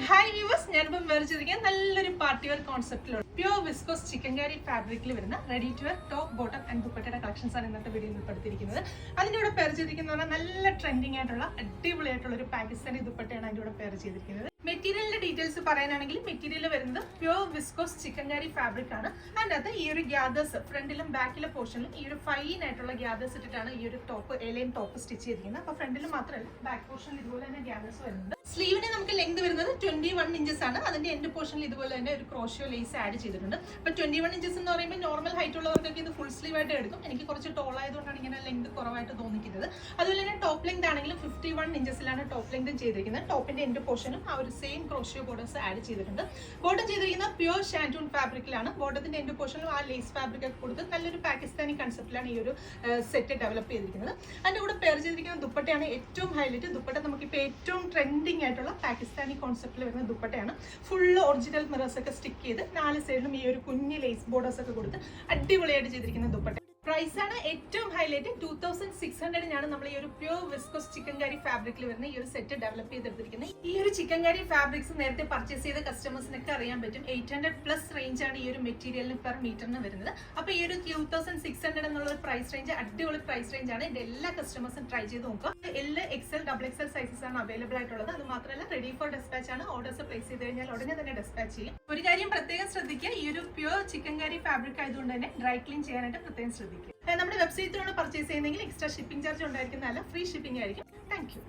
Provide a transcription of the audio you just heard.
Hi viewers, ഞാനിപ്പം വേർതിരിക്കാൻ നല്ലൊരു പാർട്ടി വെയർ കോൺസെപ്റ്റിലുള്ള പ്യൂർ വിസ്കോസ് ചിക്കൻകാരി ഫാബ്രിക്കിൽ വരുന്ന ready to wear top bottom and ദുപ്പട്ടയുടെ കളക്ഷൻസ് ആണ് ഇന്നത്തെ വീഡിയോയിൽ ഉൾപ്പെടുത്തിയിരിക്കുന്നത്. അതിൻ്റെ കൂടെ പെയർ ചെയ്തിരിക്കുന്ന നല്ല ട്രെൻഡിങ് ആയിട്ടുള്ള അടിപൊളിയായിട്ടുള്ള ഒരു പാകിസ്ഥാനി ദുപ്പട്ടയാണ് അതിൻ്റെ കൂടെ പെയർ ചെയ്തിരിക്കുന്നത്. മെറ്റീരിയലിന്റെ ഡീറ്റെയിൽസ് പറയാനാണെങ്കിൽ മെറ്റീരിയൽ വരുന്നത് പ്യൂർ വിസ്കോസ് ചിക്കൻകാരി ഫാബ്രിക് ആണ്. അതിനകത്ത് ഈ ഒരു ഗ്യാദേഴ്സ് ഫ്രണ്ടിലും ബാക്കിലെ പോർഷനിലും ഈ ഒരു ഫൈൻ ആയിട്ടുള്ള ഗ്യാദേഴ്സ് ഇട്ടിട്ടാണ് ഈ ഒരു ടോപ്പ് എലൈൻ ടോപ്പ് സ്റ്റിച്ച് ചെയ്തിരിക്കുന്നത്. അപ്പോൾ ഫ്രണ്ടിലും മാത്രമല്ല ബാക്ക് പോർഷനിൽ ഇതുപോലെ തന്നെ ഗ്യാദേഴ്സ് വരുന്നുണ്ട്. സ്ലീവിന് നമുക്ക് ലെങ്ത് വരുന്നത് 21 ഇഞ്ചസ് ആണ്. അതിന്റെ എൻഡ് പോർഷനിൽ ഇതുപോലെ തന്നെ ഒരു ക്രോഷ്യോ ലേസ് ആഡ് ചെയ്തിട്ടുണ്ട്. അപ്പോൾ 21 ഇഞ്ചസ് എന്ന് പറയുമ്പോൾ നോർമൽ ഹൈറ്റ് ഉള്ളവർക്കൊക്കെ ഇത് ഫുൾ സ്ലീവ് ആയിട്ട് എടുക്കും. എനിക്ക് കുറച്ച് ടോൾ ആയതുകൊണ്ടാണ് ഇങ്ങനെ ലെങ്ത് കുറവായിട്ട് തോന്നിക്കുന്നത്. അതുപോലെ തന്നെ ടോപ്പ് ലെങ്ത് ആണെങ്കിലും 51 ഇഞ്ചസിലാണ് ടോപ്പ് ലെങ്ത് ചെയ്തിരിക്കുന്നത്. ടോപ്പിന്റെ എൻഡ് പോർഷനും ആ ഒരു സെയിം ക്രോഷ്യോ ബോർഡേഴ്സ് ആഡ് ചെയ്തിട്ടുണ്ട്. ബോട്ടം ചെയ്തിരിക്കുന്ന പ്യൂർ ഷാൻറ്റൂൺ ഫാബ്രിക്കിലാണ്. ബോട്ടത്തിന്റെ എൻഡ് പോർഷനിലും ആ ലേസ് ഫാബ്രിക് ഒക്കെ കൊടുത്ത് നല്ലൊരു പാകിസ്ഥാനി കൺസെപ്റ്റിലാണ് ഈ ഒരു സെറ്റ് ഡെവലപ്പ് ചെയ്തിരിക്കുന്നത്. അതിന്റെ കൂടെ പെയർ ചെയ്തിരിക്കുന്ന ദുപ്പട്ടയാണ് ഏറ്റവും ഹൈലൈറ്റ്. ദുപ്പട്ട നമുക്കിപ്പോൾ ഏറ്റവും ട്രെൻഡിങ് ആയിട്ടുള്ള പാകിസ്ഥാനി കോൺസെപ്റ്റിൽ വരുന്ന ദുപ്പട്ടയാണ്. ഫുള്ള് ഒറിജിനൽ മിറേഴ്സ് ഒക്കെ സ്റ്റിക്ക് ചെയ്ത് 4 സൈഡിലും ഈ ഒരു കുഞ്ഞ് ലേസ് ബോർഡേഴ്സ് ഒക്കെ കൊടുത്ത് അടിപൊളിയായിട്ട് ചെയ്തിരിക്കുന്ന ദുപ്പട്ട. പ്രൈസ് ആണ് ഏറ്റവും ഹൈലൈറ്റ്. 2600 നമ്മൾ ഈ ഒരു പ്യൂർ വിസ്കോസ് ചിക്കൻകാരി ഫാബ്രിക്കിൽ വരുന്ന ഈ ഒരു സെറ്റ് ഡെവലപ്പ് ചെയ്തെടുത്തിരിക്കുന്നത്. ഈ ഒരു ചിക്കൻകാരി ഫാബ്രിക്സ് നേരത്തെ പർച്ചേസ് ചെയ്ത കസ്റ്റമേഴ്സിനൊക്കെ അറിയാൻ പറ്റും. 800+ റേഞ്ച് ആണ് ഈ ഒരു മെറ്റീരിയലിന് പെർ മീറ്ററിന് വരുന്നത്. അപ്പോൾ ഈ ഒരു 2600 എന്നുള്ള ഒരു പ്രൈസ് റേഞ്ച് അടിപൊളി പ്രൈസ് റേഞ്ച് ആണ്. ഇത് എല്ലാ കസ്റ്റമേഴ്സും ട്രൈ ചെയ്ത് നോക്കുക. L, XL, XXL സൈസസ് ആണ് അവൈലബിൾ ആയിട്ടുള്ളത്. അത് മാത്രമല്ല റെഡി ഫോർ ഡെസ്പാച്ച് ആണ്. ഓർഡേഴ്സ് പ്ലേസ് ചെയ്ത് കഴിഞ്ഞാൽ ഉടനെ തന്നെ ഡെസ്പാച്ച് ചെയ്യും. ഒരു കാര്യം പ്രത്യേകം ശ്രദ്ധിക്കുക, ഈ ഒരു പ്യൂർ ചിക്കൻകാരി ഫാബ്രിക് ആയതുകൊണ്ട് തന്നെ ഡ്രൈ ക്ലീൻ ചെയ്യാനായിട്ട് പ്രത്യേകം ശ്രദ്ധിക്കുക. നമ്മുടെ വെബ്സൈറ്റിലാണ് പർച്ചേസ് ചെയ്യുന്നതെങ്കിൽ എക്സ്ട്രാ ഷിപ്പിംഗ് ചാർജ് ഉണ്ടായിരിക്കുന്നതല്ല, ഫ്രീ ഷിപ്പിംഗ് ആയിരിക്കും. Thank U.